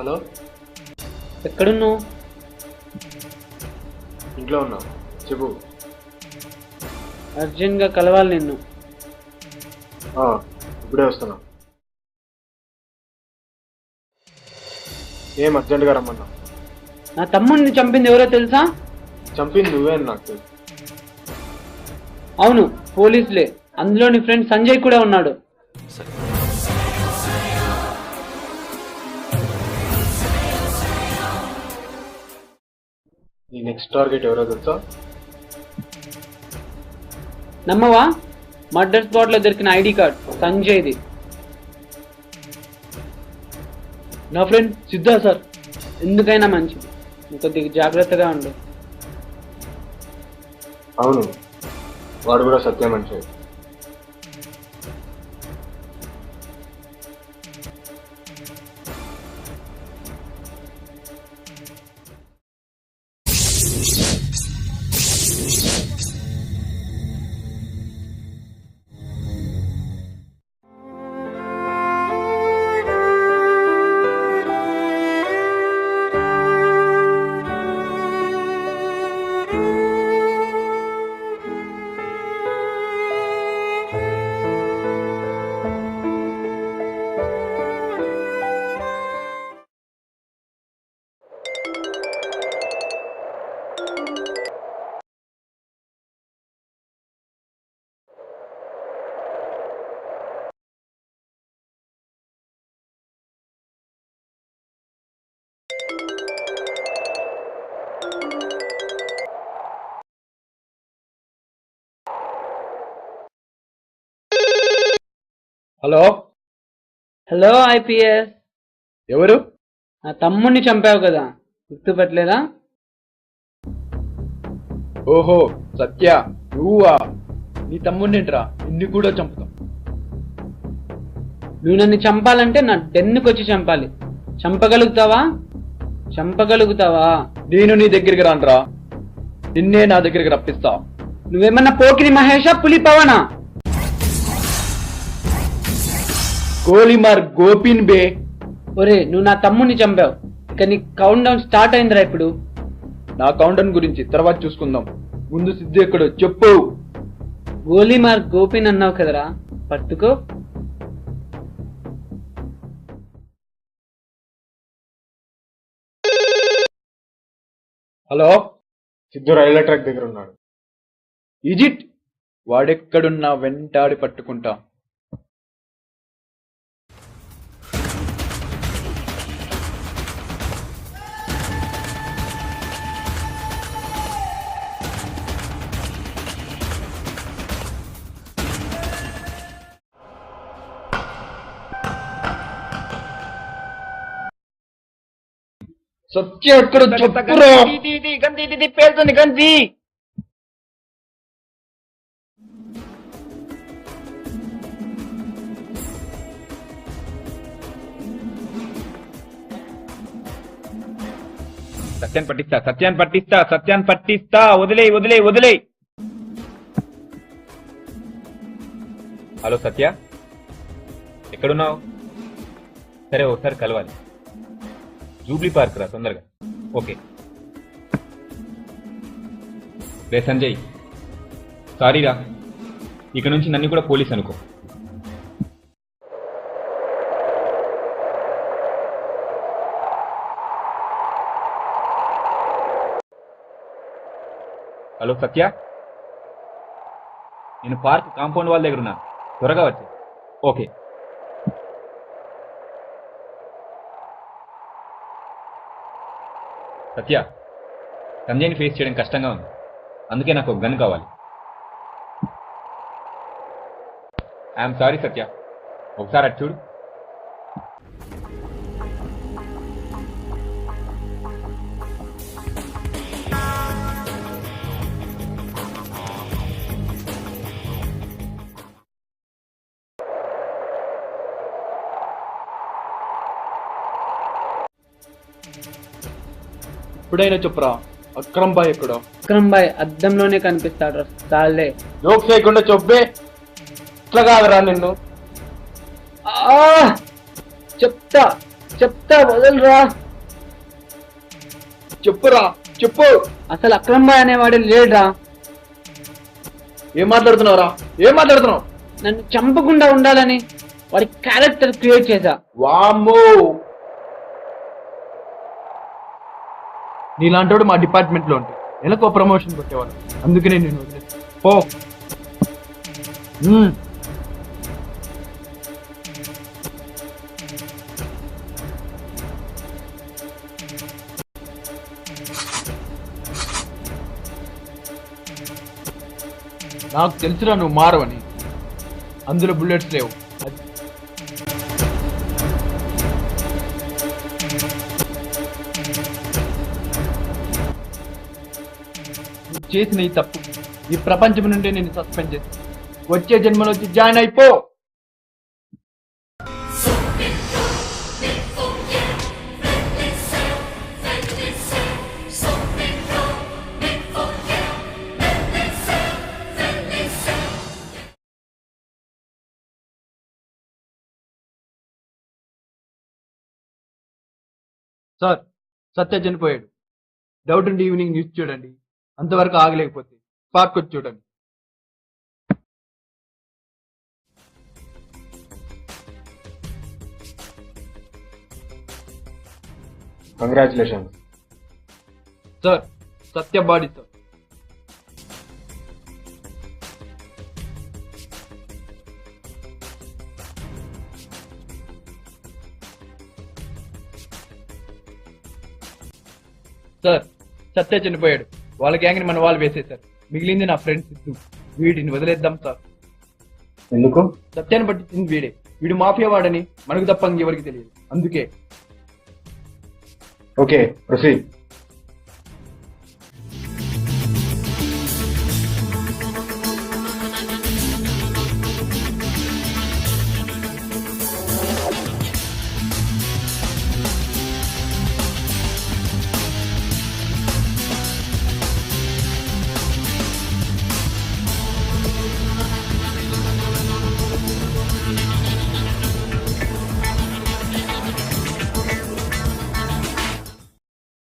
Hello, ఎక్కడున్నావు? ఇంట్లో ఉన్నా, చెప్పు. అర్జెంట్గా కలవాలి నిన్ను. ఇప్పుడే వస్తున్నా. ఏం అర్జెంటుగా రమ్మన్నా? నా తమ్ముడిని చంపింది ఎవరో తెలుసా? చంపింది నువ్వే అని నాకు తెలుసు. అవును, పోలీసులే. అందులో నీ ఫ్రెండ్ సంజయ్ కూడా ఉన్నాడు. నీ నెక్స్ట్ టార్గెట్ ఎవరో తెలుసా? నమ్మవా? మర్డర్ స్పాట్ లో దొరికిన ఐడి కార్డ్ సంజయ్ది. నా ఫ్రెండ్ సిద్ధా సార్. ఎందుకైనా మంచిది, కొద్దిగా జాగ్రత్తగా ఉండు. అవును, వాడు కూడా సత్య మనిషి. Hello hello IPS. ఎవరు? నా తమ్ముడిని చంపావు కదా, గుర్తుపట్టలేదా? ఓహో సత్య, నువ్వా? నీ తమ్ముడినింట్రా, నిన్ను కూడా చంపుతాం. నువ్వు నన్ను చంపాలంటే నా డెన్నుకి వచ్చి చంపాలి. చంపగలుగుతావా? చంపగలుగుతావా? నేను నీ దగ్గరికి రానురా, నిన్నే నా దగ్గరికి రప్పిస్తా. నువ్వేమన్నా పోకిరి మహేషా, పులి పవనా? గోలిమార్ గోపిన్ బే. ఒరే, నువ్వు నా తమ్ముడిని చంపావు. ఇక నీ కౌంట్ డౌన్ స్టార్ట్ అయిందిరా. ఇప్పుడు నా కౌంటన్ గురించి తర్వాత చూసుకుందాం, ముందు సిద్ధు ఎక్కడో చెప్పు. గోలీమార్ గోపిన్ అన్నావు కదరా, పట్టుకో. హలో, సిద్ధు రైల్వే ట్రాక్ దగ్గర ఉన్నాడు. ఈజిప్ట్, వాడెక్కడున్నా వెంటాడి పట్టుకుంటా. సత్య ఎక్కడ చెప్పురా. పేరుతుంది గంజి. సత్యాన్ని పట్టిస్తా. వదిలే. హలో సత్య, ఎక్కడున్నావు? సరే, ఒకసారి కలవాలి. జూబ్లీ పార్క్ రా తొందరగా. ఓకే. రే సంజయ్, సారీరా, ఇక నుంచి నన్ను కూడా పోలీస్ అనుకో. హలో సత్య, నేను పార్క్ కాంపౌండ్ వాళ్ళ దగ్గర ఉన్నా, త్వరగా వచ్చి. ఓకే. సత్య, సంజయ్ని ఫేస్ చేయడం కష్టంగా ఉంది, అందుకే నాకు ఒక గన్ కావాలి. ఐఎమ్ సారీ సత్య, ఒకసారి అటు చూడు. ఇప్పుడైనా చెప్పురా, అక్రమ్ బాయ్ ఎక్కడో? విక్రమ్ బాయ్ అద్దంలోనే కనిపిస్తాడు. చాలే జోక్ చేయకుండా చెప్పే. ఇట్లా కాదురా నిన్ను. చెప్తా. చెప్తా వదలరా. చెప్పురా చెప్పు. అసలు అక్రమ్ బాయ్ అనేవాడే లేడురా. ఏం మాట్లాడుతున్నావురా? ఏం మాట్లాడుతున్నావు? నన్ను చంపకుండా ఉండాలని వాడి క్యారెక్టర్ క్రియేట్ చేశా. వామ్మో, నీలాంటోడు మా డిపార్ట్మెంట్ లో ఉంటే ఎలాగో ప్రమోషన్ కొట్టేవాడు. అందుకనే నేను వదిలేస్తా. పో. నాకు తెలుసురా నువ్వు మారవని. అందులో బుల్లెట్స్ లేవు. నువ్వు చేసిన ఈ తప్పు ఈ ప్రపంచం నుండి నేను సస్పెండ్ చేసి వచ్చే జన్మలో వచ్చి జాయిన్ అయిపో. సార్, సత్య చనిపోయాడు. డౌట్ ఉంటే ఈవినింగ్ న్యూస్ చూడండి. అంతవరకు ఆగలేకపోతే పార్క్ వచ్చి చూడండి. కంగ్రాచులేషన్స్. సార్, సత్య బాడీ సార్. సార్, సత్య చనిపోయాడు. వాళ్ళ గ్యాంగ్ని మన వాళ్ళు వేసేశారు. మిగిలింది నా ఫ్రెండ్ సిద్ధు. వీడిని వదిలేద్దాం సార్. ఎందుకు? సత్యాన్ని పట్టించింది వీడే. వీడు మాఫియా వాడని మనకు తప్ప ఇంకెవరికి తెలియదు. అందుకే ఓకే, ప్రొసీడ్.